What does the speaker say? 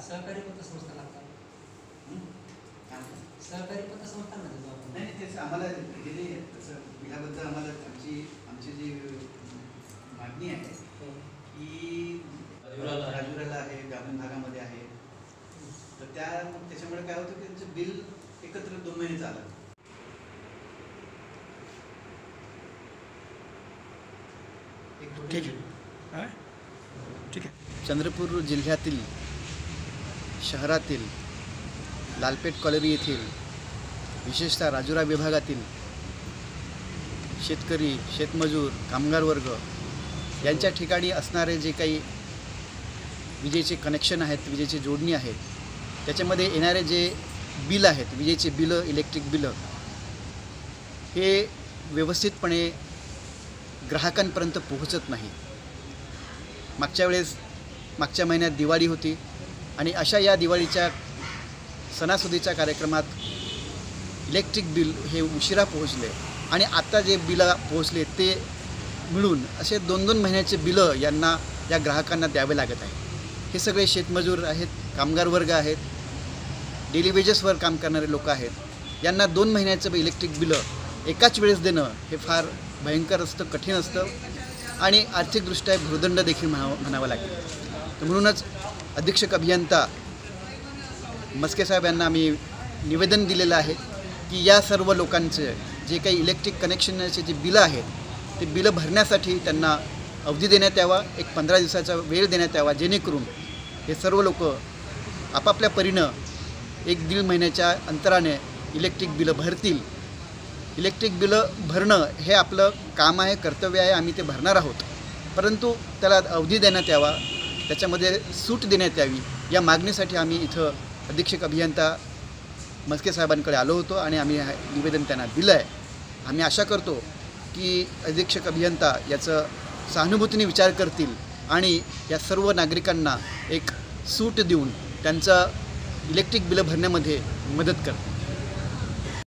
सहकारी पतसंस्था लागतात. सहकारी पतसंस्थांना देतो आपण. नाही तेच आम्हाला दिले तसं बिलाबद्दल आम्हाला आमची जी मागणी आहे की राजुराला आहे, ग्रामीण भागामध्ये आहे, तर त्याच्यामुळे काय होतं की त्यांचं बिल एकत्र 2 महिन्याचं आलं. ठीक आहे. ठीक आहे. चंद्रपूर जिल्ह्यातील शहरातील लालपेठ कॉलनी येथील विशेषतः राजुरा विभागातील शेतकरी, शेतमजूर, कामगार वर्ग यांच्या ठिकाणी असणारे जे काही विजेचे कनेक्शन आहेत, विजेची जोडणी आहेत, त्याच्यामध्ये येणारे जे बिल आहेत, विजेचे बिलं, इलेक्ट्रिक बिलं, हे व्यवस्थितपणे ग्राहकांपर्यंत पोहोचत नाही. मागच्या महिन्यात दिवाळी होती आणि अशा या दिवाळीच्या सणासुदीच्या कार्यक्रमात इलेक्ट्रिक बिल हे उशिरा पोहोचले आणि आता जे बिलं पोहोचले ते मिळून असे 2-2 महिन्याचे बिलं या ग्राहकांना द्यावे लागत आहे. हे सगळे शेतमजूर आहेत, कामगार वर्ग आहेत, डेली वेजेसवर काम करणारे लोक आहेत. यांना 2 महिन्याचं इलेक्ट्रिक बिलं एकाच वेळेस देणं हे फार भयंकर असतं, कठीण असतं आणि आर्थिकदृष्ट्या भूर्दंड देखील म्हणावं लागेल. तर म्हणूनच अधीक्षक अभियंता मस्के साहेब यांना आम्ही निवेदन दिलेलं आहे की या सर्व लोकांचे जे काही इलेक्ट्रिक कनेक्शनचे जे बिलं आहेत ते बिलं भरण्यासाठी त्यांना अवधी देण्यात यावा, एक 15 दिवसाचा वेळ देण्यात यावा, जेणेकरून हे सर्व लोक आपापल्या परीनं 1-1.5 महिन्याच्या अंतराने इलेक्ट्रिक बिलं भरतील. इलेक्ट्रिक बिलं भरणं हे आपलं काम आहे, कर्तव्य आहे, आम्ही ते भरणार आहोत, परंतु त्याला अवधी देण्यात यावा, त्याच्यामध्ये सूट देण्यात यावी, या मागणीसाठी आम्ही इथं अधीक्षक अभियंता मस्के साहेबांकडे आलो होतो आणि आम्ही निवेदन त्यांना दिलं आहे. आम्ही आशा करतो की अधीक्षक अभियंता याचं सहानुभूतीने विचार करतील आणि या सर्व नागरिकांना एक सूट देऊन त्यांचं इलेक्ट्रिक बिलं भरण्यामध्ये मदत करतील.